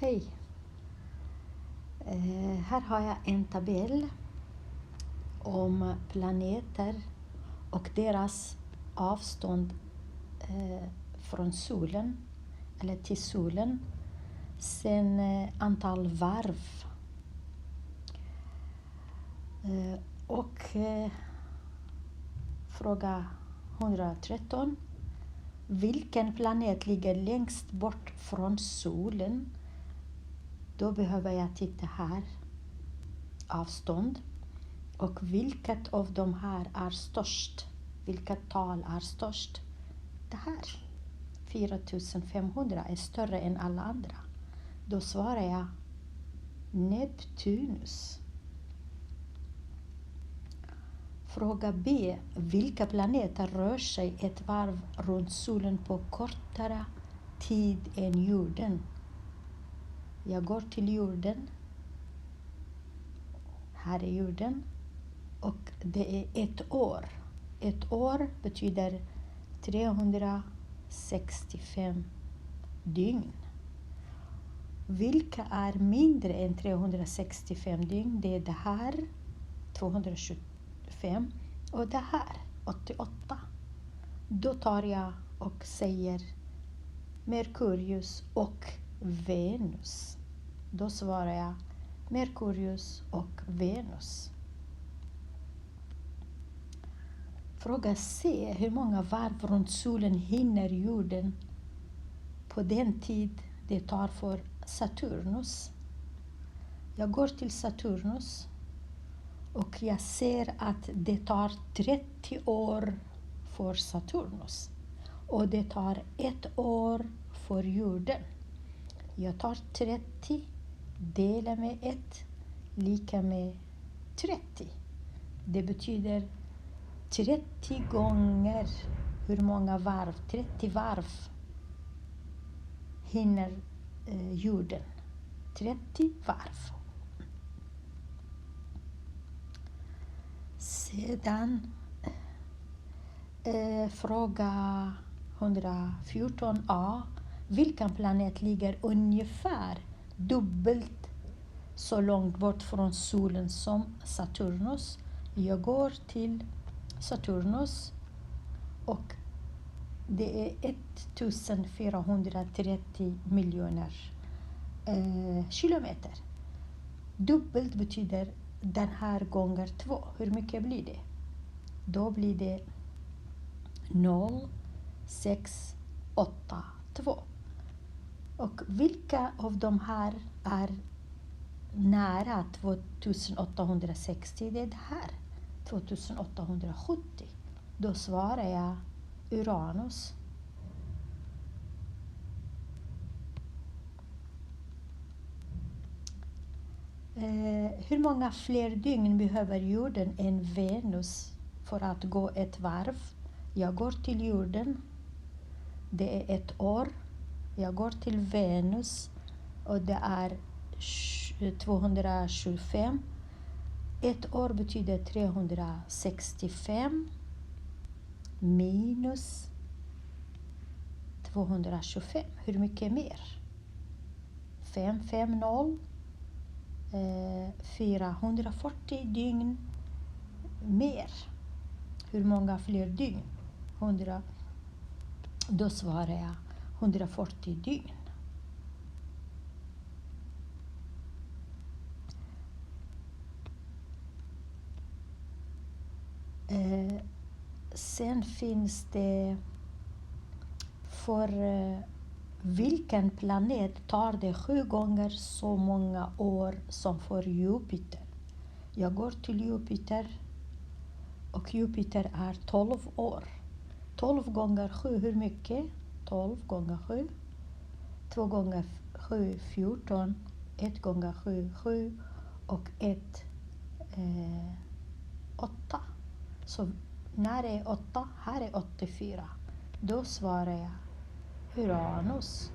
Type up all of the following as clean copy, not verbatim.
Hej! Här har jag en tabell om planeter och deras avstånd från solen eller till solen sen antal varv. Fråga 113. Vilken planet ligger längst bort från solen? Då behöver jag titta här. Avstånd. Och vilket av de här är störst? Vilket tal är störst? Det här. 4500 är större än alla andra. Då svarar jag Neptunus. Fråga B. Vilka planeter rör sig ett varv runt solen på kortare tid än jorden? Jag går till jorden. Här är jorden. Och det är ett år. Ett år betyder 365 dygn. Vilka är mindre än 365 dygn? Det är det här, 225. Och det här, 88. Då tar jag och säger Merkurius och Venus. Då svarar jag Merkurius och Venus. Fråga C. Hur många varv runt solen hinner jorden på den tid det tar för Saturnus? Jag går till Saturnus och jag ser att det tar 30 år för Saturnus. Och det tar 1 år för jorden. Jag tar 30 delar med 1 lika med 30. Det betyder 30 gånger hur många varv? 30 varv hinner jorden. 30 varv. Sedan fråga 114a. Vilken planet ligger ungefär dubbelt så långt bort från solen som Saturnus? Jag går till Saturnus och det är 1430 miljoner kilometer. Dubbelt betyder den här gånger 2. Hur mycket blir det? Då blir det 0,682. Och vilka av de här är nära 2860? Det är det här. 2870. Då svarar jag Uranus. Hur många fler dygn behöver jorden än Venus för att gå ett varv? Jag går till jorden. Det är 1 år. Jag går till Venus och det är 225. 1 år betyder 365 minus 225. Hur mycket mer? 550. 440 dygn mer. Hur många fler dygn? 100. Då svarar jag 140 dygn. Sen finns det för vilken planet tar det 7 gånger så många år som för Jupiter? Jag går till Jupiter och Jupiter är 12 år. 12 gånger 7, hur mycket? 12 gånger 7. 2 gånger 7, 14. 1 gånger 7, 7. Och 1, 8. Så när är 8? Här är 84. Då svarar jag Uranus.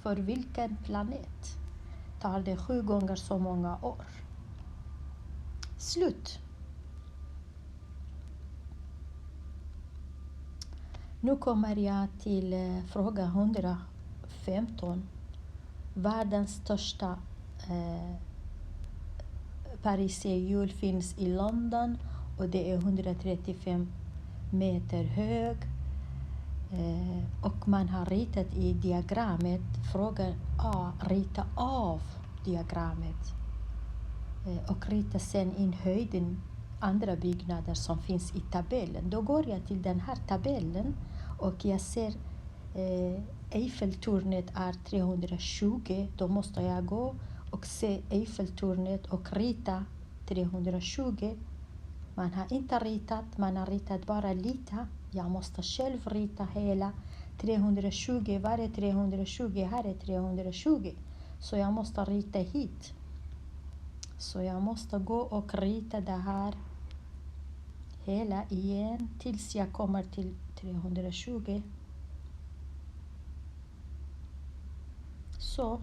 För vilken planet tar det 7 gånger så många år? Slut. Nu kommer jag till fråga 115. Världens största pariserhjul finns i London och det är 135 meter hög. Och man har ritat i diagrammet, fråga A, rita av diagrammet och rita sen in höjden andra byggnader som finns i tabellen. Då går jag till den här tabellen och jag ser Eiffeltornet är 320. Då måste jag gå och se Eiffeltornet och rita 320. Man har inte ritat, man har ritat bara lite. Jag måste själv rita hela 320. Var är 320? Här är 320. Så jag måste rita hit. Så jag måste gå och rita det här hela igen tills jag kommer till 320. Så,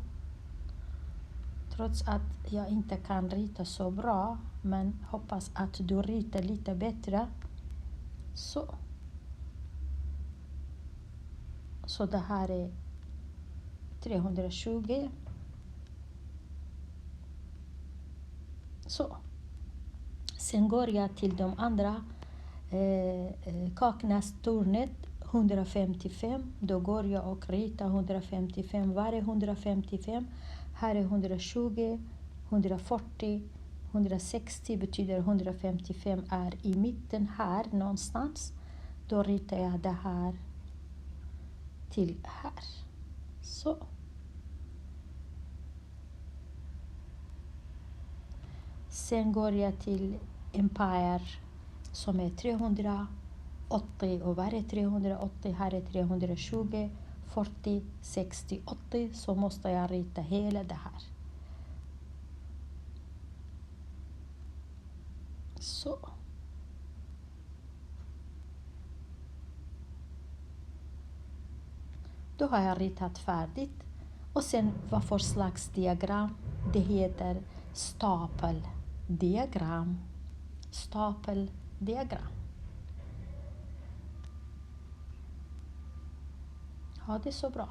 trots att jag inte kan rita så bra, men hoppas att du ritar lite bättre. Så det här är 320. Så. Sen går jag till de andra. Kaknästornet 155. Då går jag och ritar 155. Var är 155? Här är 120, 140, 160 betyder 155 är i mitten här någonstans. Då ritar jag det här till här. Så. Sen går jag till Empire som är 380 och var är 380? Här är 320, 40, 60, 80. Så måste jag rita hela det här. Så. Då har jag ritat färdigt. Och sen vad för slags diagram? Det heter stapeldiagram. Stapeldiagram. Ha det så bra.